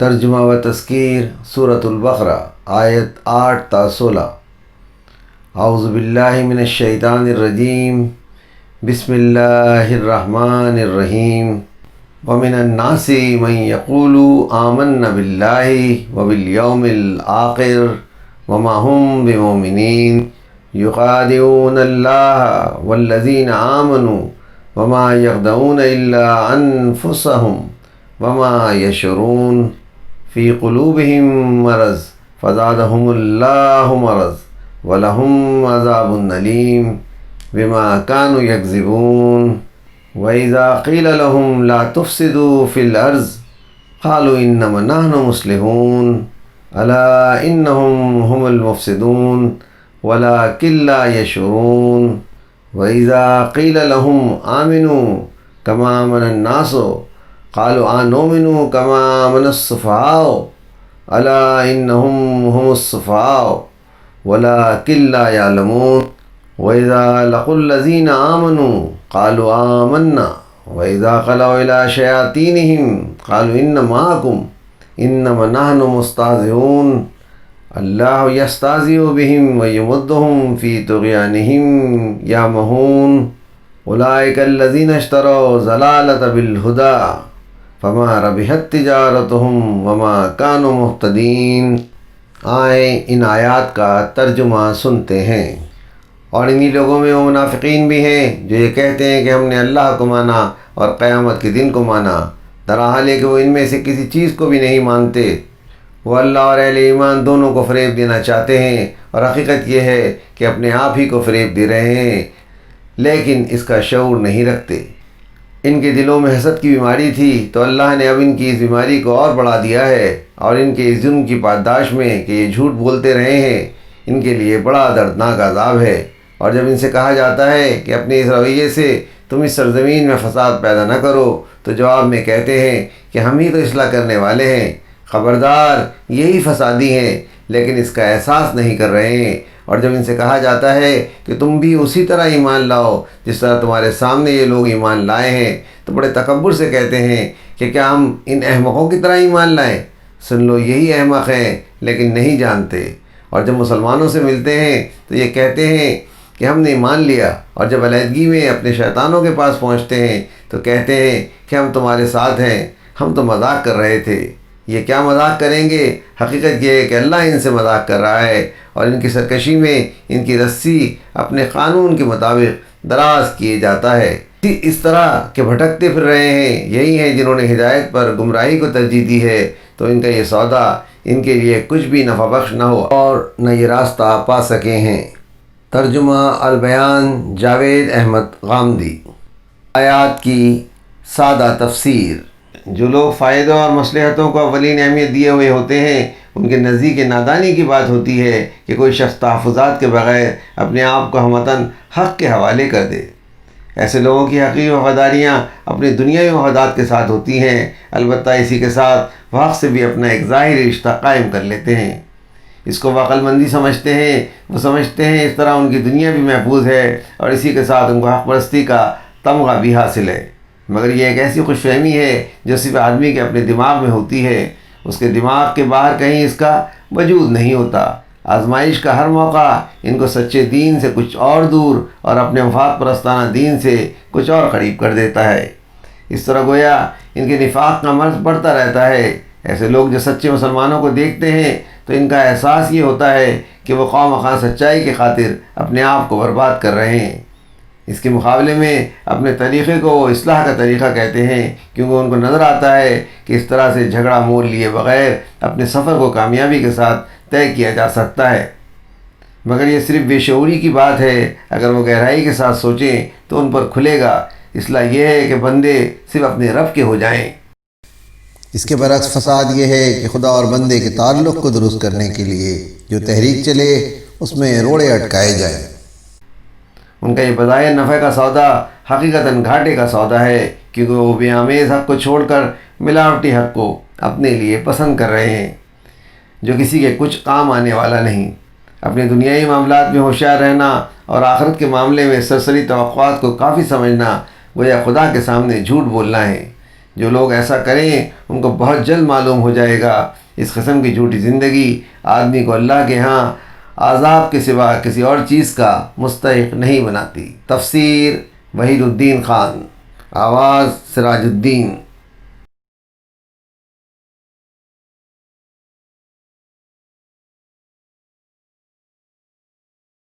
ترجمہ و تذکیر سورۃ البقرہ آیت 8 تا 16۔ اعوذ باللہ من الشیطان الرجیم، بسم اللہ الرحمن الرحیم۔ ومن الناس من یقول آمنا باللہ وبالیوم الآخر وما هم بمؤمنین یخادعون اللہ والذین آمنوا وما یخدعون الا انفسهم وما یشعرون فی قلوبہم مرض فزادہم اللہ مرض ولہم عذاب علیم بما کانوا یکذبون۔ وَإِذَا قِيلَ لَهُمْ لَا تُفْسِدُوا فِي الْأَرْضِ قَالُوا إِنَّمَا نَحْنُ مُصْلِحُونَ أَلَا إِنَّهُمْ هُمُ الْمُفْسِدُونَ وَلَكِنْ لَا يَشْعُرُونَ۔ وَإِذَا قِيلَ لَهُمْ آمِنُوا كَمَا آمَنَ النَّاسُ قَالُوا أَنُؤْمِنُ كَمَا آمَنَ السُّفَهَاءُ أَلَا إِنَّهُمْ هُمُ السُّفَهَاءُ وَلَكِنْ لَا يَعْلَمُونَ۔ وَإِذَا لَقُوا الَّذِينَ آمَنُوا قَالُوا آمَنَّا وَإِذَا خَلَوْا إِلَىٰ شَيَاطِينِهِمْ قَالُوا إِنَّ مَعَكُمْ إِنَّمَا نَحْنُ مُسْتَهْزِئُونَ اللَّهُ يَسْتَهْزِئُ بِهِمْ وَيُمِدُّهُمْ فِي طُغْيَانِهِمْ يَعْمَهُونَ۔ أُولَٰئِكَ الَّذِينَ اشْتَرَوُا الضَّلَالَةَ بِالْهُدَىٰ فَمَا رَبِحَتْ تِجَارَتُهُمْ وَمَا كَانُوا مُهْتَدِينَ۔ آئیں ان آیات کا ترجمہ سنتے ہیں۔ اور انہی لوگوں میں وہ منافقین بھی ہیں جو یہ کہتے ہیں کہ ہم نے اللہ کو مانا اور قیامت کے دن کو مانا، درحال ہے کہ وہ ان میں سے کسی چیز کو بھی نہیں مانتے۔ وہ اللہ اور اہل ایمان دونوں کو فریب دینا چاہتے ہیں، اور حقیقت یہ ہے کہ اپنے آپ ہی کو فریب دے رہے ہیں، لیکن اس کا شعور نہیں رکھتے۔ ان کے دلوں میں حسد کی بیماری تھی، تو اللہ نے اب ان کی اس بیماری کو اور بڑھا دیا ہے، اور ان کے اس جرم کی پاداش میں کہ یہ جھوٹ بولتے رہے ہیں، ان کے لیے بڑا دردناک عذاب ہے۔ اور جب ان سے کہا جاتا ہے کہ اپنے اس رویے سے تم اس سرزمین میں فساد پیدا نہ کرو، تو جواب میں کہتے ہیں کہ ہم ہی تو اصلاح کرنے والے ہیں، خبردار یہی فسادی ہیں، لیکن اس کا احساس نہیں کر رہے ہیں۔ اور جب ان سے کہا جاتا ہے کہ تم بھی اسی طرح ایمان لاؤ جس طرح تمہارے سامنے یہ لوگ ایمان لائے ہیں، تو بڑے تکبر سے کہتے ہیں کہ کیا ہم ان احمقوں کی طرح ایمان لائیں؟ سن لو یہی احمق ہیں لیکن نہیں جانتے۔ اور جب مسلمانوں سے ملتے ہیں تو یہ کہتے ہیں کہ ہم نے مان لیا، اور جب علیحدگی میں اپنے شیطانوں کے پاس پہنچتے ہیں تو کہتے ہیں کہ ہم تمہارے ساتھ ہیں، ہم تو مذاق کر رہے تھے۔ یہ کیا مذاق کریں گے؟ حقیقت یہ ہے کہ اللہ ان سے مذاق کر رہا ہے، اور ان کی سرکشی میں ان کی رسی اپنے قانون کے مطابق دراز کیے جاتا ہے۔ اس طرح کہ بھٹکتے پھر رہے ہیں، یہی ہیں جنہوں نے ہدایت پر گمراہی کو ترجیح دی ہے، تو ان کا یہ سودا ان کے لیے کچھ بھی نفع بخش نہ ہو اور نہ یہ راستہ پا سکے ہیں۔ ترجمہ البیان جاوید احمد غامدی۔ آیات کی سادہ تفسیر۔ جو لوگ فائدہ اور مصلحتوں کو اولین اہمیت دیے ہوئے ہوتے ہیں، ان کے نزدیک نادانی کی بات ہوتی ہے کہ کوئی شخص تحفظات کے بغیر اپنے آپ کو ہمتاً حق کے حوالے کر دے۔ ایسے لوگوں کی حقیقی وفاداریاں اپنی دنیاوی مفادات کے ساتھ ہوتی ہیں، البتہ اسی کے ساتھ وہ حق سے بھی اپنا ایک ظاہری رشتہ قائم کر لیتے ہیں۔ اس کو وہ عقل مندی سمجھتے ہیں، وہ سمجھتے ہیں اس طرح ان کی دنیا بھی محفوظ ہے، اور اسی کے ساتھ ان کو حق پرستی کا تمغہ بھی حاصل ہے۔ مگر یہ ایک ایسی خوش فہمی ہے جو صرف آدمی کے اپنے دماغ میں ہوتی ہے، اس کے دماغ کے باہر کہیں اس کا وجود نہیں ہوتا۔ آزمائش کا ہر موقع ان کو سچے دین سے کچھ اور دور اور اپنے مفاد پرستانہ دین سے کچھ اور قریب کر دیتا ہے۔ اس طرح گویا ان کے نفاق کا مرض بڑھتا رہتا ہے۔ ایسے لوگ جو سچے مسلمانوں کو دیکھتے ہیں تو ان کا احساس یہ ہوتا ہے کہ وہ خواہ مخواہ سچائی کی خاطر اپنے آپ کو برباد کر رہے ہیں۔ اس کے مقابلے میں اپنے طریقے کو وہ اصلاح کا طریقہ کہتے ہیں، کیونکہ ان کو نظر آتا ہے کہ اس طرح سے جھگڑا مول لیے بغیر اپنے سفر کو کامیابی کے ساتھ طے کیا جا سکتا ہے۔ مگر یہ صرف بے شعوری کی بات ہے، اگر وہ گہرائی کے ساتھ سوچیں تو ان پر کھلے گا۔ اصلاح یہ ہے کہ بندے صرف اپنے رب کے ہو جائیں۔ اس کے برعکس فساد یہ ہے کہ خدا اور بندے کے تعلق کو درست کرنے کے لیے جو تحریک چلے اس میں روڑے اٹکائے جائیں۔ ان کا یہ بظاہر نفع کا سودا حقیقتاً گھاٹے کا سودا ہے، کیونکہ وہ بے آمیز حق کو چھوڑ کر ملاوٹی حق کو اپنے لیے پسند کر رہے ہیں، جو کسی کے کچھ کام آنے والا نہیں۔ اپنے دنیائی معاملات میں ہوشیار رہنا اور آخرت کے معاملے میں سرسری توقعات کو کافی سمجھنا گویا خدا کے سامنے جھوٹ بولنا ہے۔ جو لوگ ایسا کریں ان کو بہت جلد معلوم ہو جائے گا اس قسم کی جھوٹی زندگی آدمی کو اللہ کے ہاں عذاب کے سوا کسی اور چیز کا مستحق نہیں بناتی۔ تفسیر وحید الدین خان، آواز سراج الدین۔